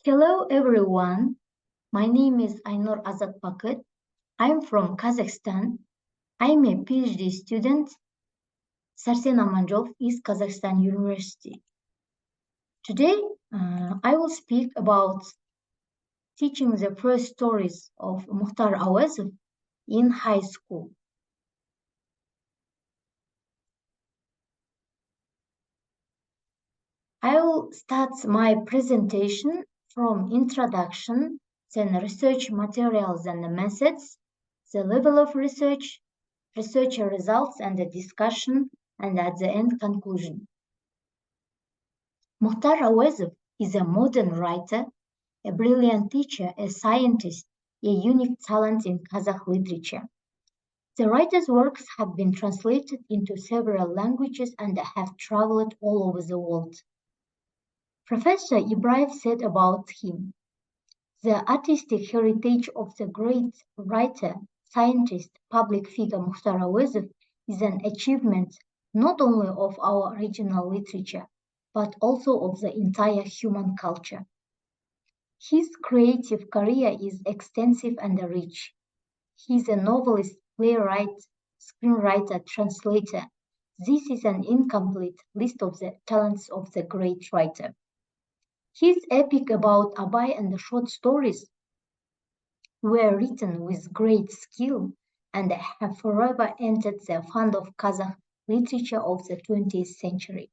Hello everyone, my name is Ainur Azatbakyt. I'm from Kazakhstan. I'm a PhD student. Sarsen Amanzholov is Kazakhstan University. Today, I will speak about teaching the first stories of Mukhtar Auezov in high school. I will start my presentation from introduction, then research materials and the methods, the level of research, researcher results and the discussion, and at the end conclusion. Mukhtar Auezov is a modern writer, a brilliant teacher, a scientist, a unique talent in Kazakh literature. The writer's works have been translated into several languages and have traveled all over the world. Professor Ibrahim said about him, the artistic heritage of the great writer, scientist, public figure Mukhtar Auezov is an achievement not only of our regional literature, but also of the entire human culture. His creative career is extensive and rich. He is a novelist, playwright, screenwriter, translator. This is an incomplete list of the talents of the great writer. His epic about Abay and the short stories were written with great skill and have forever entered the fund of Kazakh literature of the 20th century.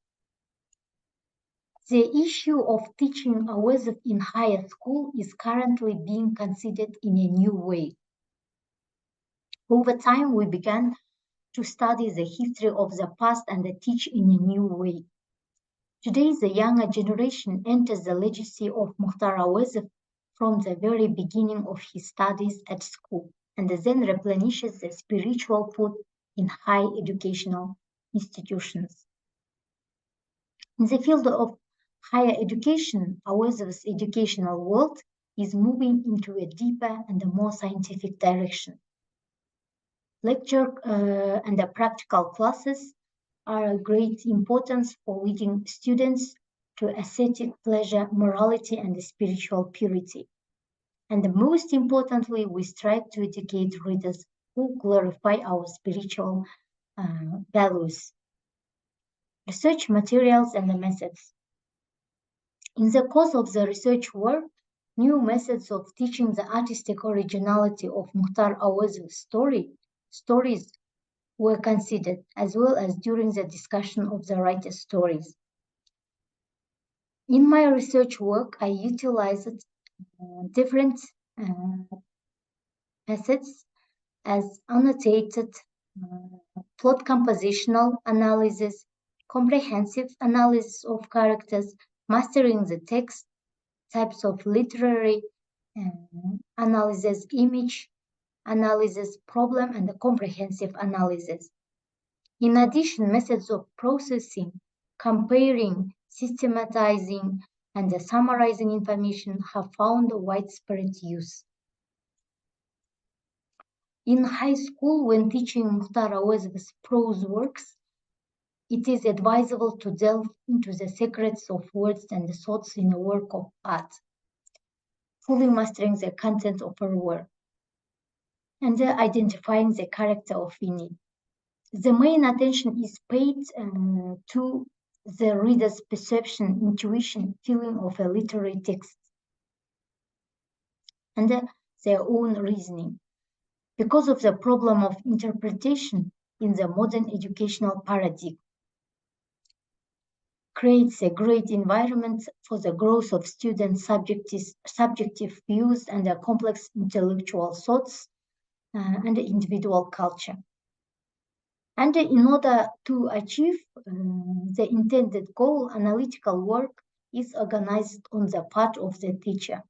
The issue of teaching Auezov in higher school is currently being considered in a new way. Over time, we began to study the history of the past and teach in a new way. Today, the younger generation enters the legacy of Mukhtar Auezov from the very beginning of his studies at school, and then replenishes the spiritual food in high educational institutions. In the field of higher education, Auezov's educational world is moving into a deeper and a more scientific direction. Lecture and the practical classes are of great importance for leading students to aesthetic pleasure, morality, and spiritual purity. And most importantly, we strive to educate readers who glorify our spiritual values. Research materials and the methods. In the course of the research work, new methods of teaching the artistic originality of Mukhtar Auezov's stories were considered, as well as during the discussion of the writer's stories. In my research work, I utilized different methods as annotated plot compositional analysis, comprehensive analysis of characters, mastering the text, types of literary analysis, image analysis, problem, and the comprehensive analysis. In addition, methods of processing, comparing, systematizing, and summarizing information have found widespread use. In high school, when teaching Mukhtar Auezov's prose works, it is advisable to delve into the secrets of words and thoughts in a work of art, fully mastering the content of a work, and identifying the character of it. The main attention is paid to the reader's perception, intuition, feeling of a literary text, and their own reasoning. Because of the problem of interpretation in the modern educational paradigm, creates a great environment for the growth of students' subjective views and their complex intellectual thoughts and individual culture. And in order to achieve the intended goal, analytical work is organized on the part of the teacher.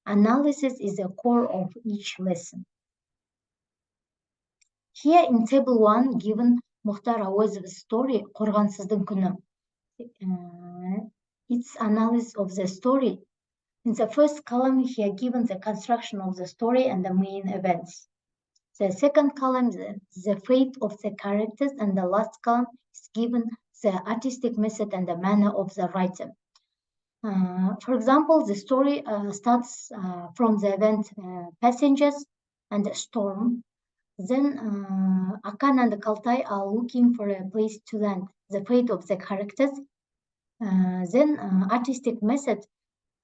Analysis is the core of each lesson. Here in table 1, given Mukhtar Auezov's story, Қорғансыздың күні, its analysis of the story. In the first column, here given the construction of the story and the main events. The second column, the fate of the characters, and the last column is given the artistic method and the manner of the writer. For example, the story starts from the event passengers and a storm. Then Akan and Kaltai are looking for a place to land. The fate of the characters. Then artistic method,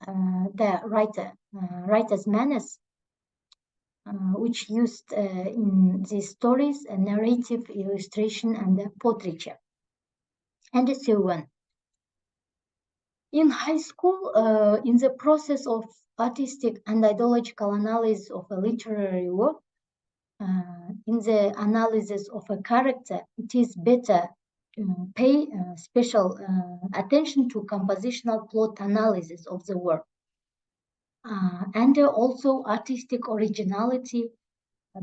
the writer's manners, which used in these stories, narrative, illustration, and portraiture, and so on. In high school, in the process of artistic and ideological analysis of a literary work, in the analysis of a character, it is better to pay special attention to compositional plot analysis of the work. And also artistic originality,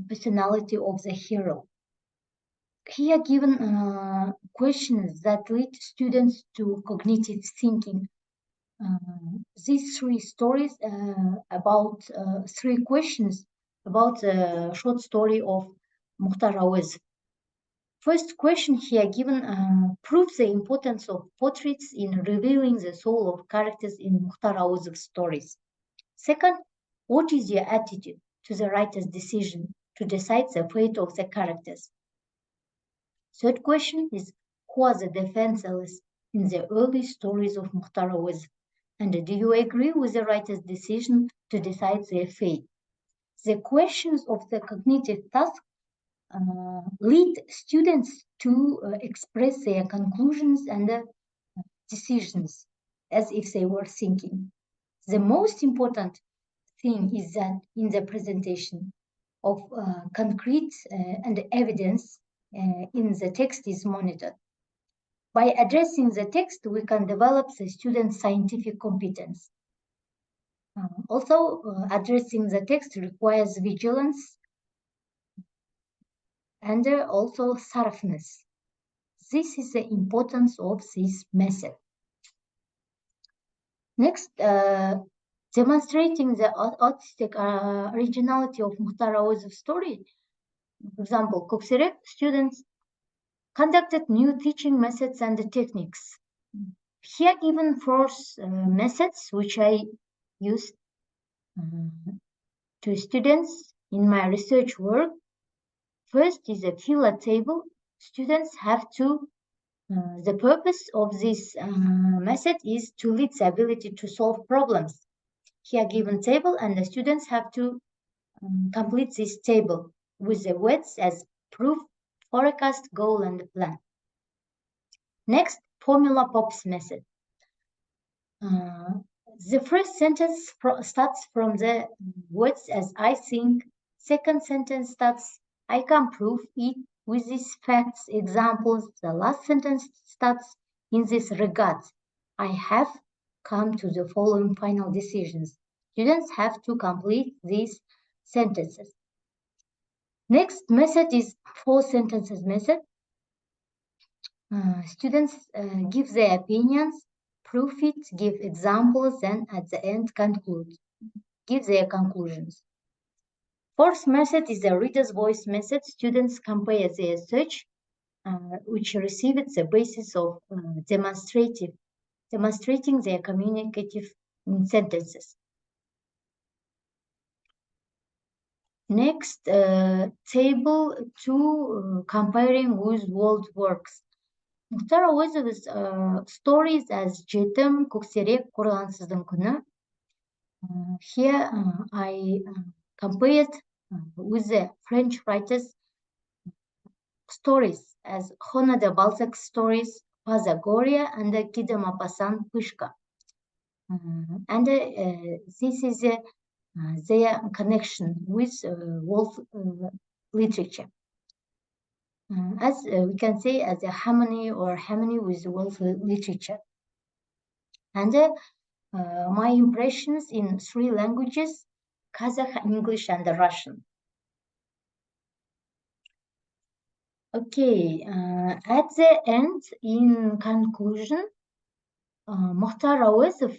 personality of the hero. Here given questions that lead students to cognitive thinking. These three stories about three questions about the short story of Mukhtar Auezov. First question here given proves the importance of portraits in revealing the soul of characters in Mukhtar Auezov's stories. Second, what is your attitude to the writer's decision to decide the fate of the characters? Third question is, who are the defenseless in the early stories of Mukhtar Auezov? And do you agree with the writer's decision to decide their fate? The questions of the cognitive task lead students to express their conclusions and decisions as if they were thinking. The most important thing is that in the presentation of concrete and evidence in the text is monitored. By addressing the text, we can develop the student's scientific competence. Also, addressing the text requires vigilance and also thoroughness. This is the importance of this method. Next, demonstrating the artistic originality of Mukhtar Auezov's story. For example, Koksirek students conducted new teaching methods and techniques. Here given four methods which I used to students in my research work. First is a filler table. Students have to, the purpose of this method is to lead the ability to solve problems. Here given table, and the students have to complete this table with the words as proof, forecast, goal, and plan. Next, formula POPs method. The first sentence starts from the words as I think. Second sentence starts, I can prove it with these facts, examples. The last sentence starts in this regard. I have come to the following final decisions. Students have to complete these sentences. Next method is four sentences method. Students give their opinions, prove it, give examples, and at the end conclude, give their conclusions. Fourth method is the reader's voice method. Students compare their search, which receive it the basis of demonstrating their communicative sentences. Next, table 2, comparing with world works. Mukhtar Auezov's stories as Жетім, Көксерек, Қорғансыздың күні. Here I compared with the French writers' stories as Hona de Balzac's stories, Pazagoria, and Kida Maupassant Pushka. And this is their connection with world literature. As we can say, as a harmony with world literature. And my impressions in 3 languages, Kazakh, English, and Russian. Okay, at the end, in conclusion, Mukhtar Auezov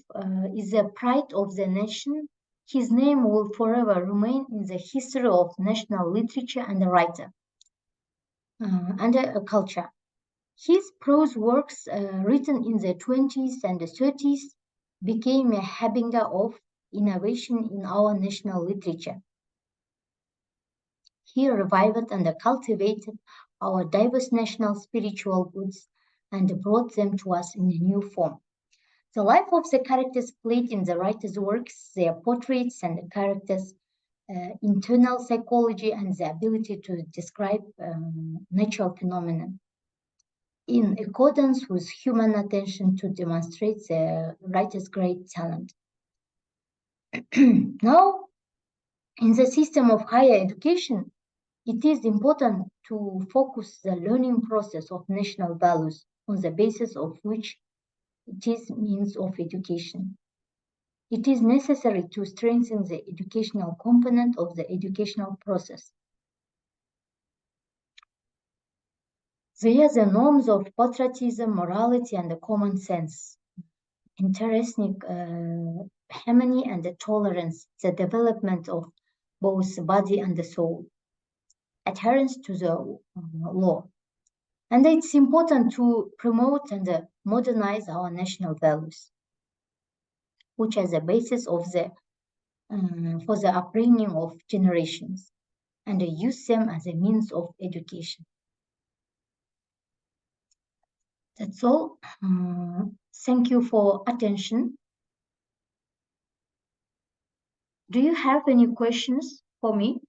is the pride of the nation. His name will forever remain in the history of national literature and writer and culture. His prose works written in the 20s and the 30s became a harbinger of innovation in our national literature. He revived and cultivated our diverse national spiritual goods and brought them to us in a new form. The life of the characters played in the writer's works, their portraits and the characters' internal psychology, and the ability to describe natural phenomena in accordance with human attention to demonstrate the writer's great talent. Now, in the system of higher education, it is important to focus the learning process of national values on the basis of which it is means of education. It is necessary to strengthen the educational component of the educational process. There are the norms of patriotism, morality, and the common sense, interesting harmony and the tolerance, the development of both body and the soul, adherence to the law. And it's important to promote and modernize our national values, which are the basis of the for the upbringing of generations, and use them as a means of education. That's all. Thank you for attention. Do you have any questions for me?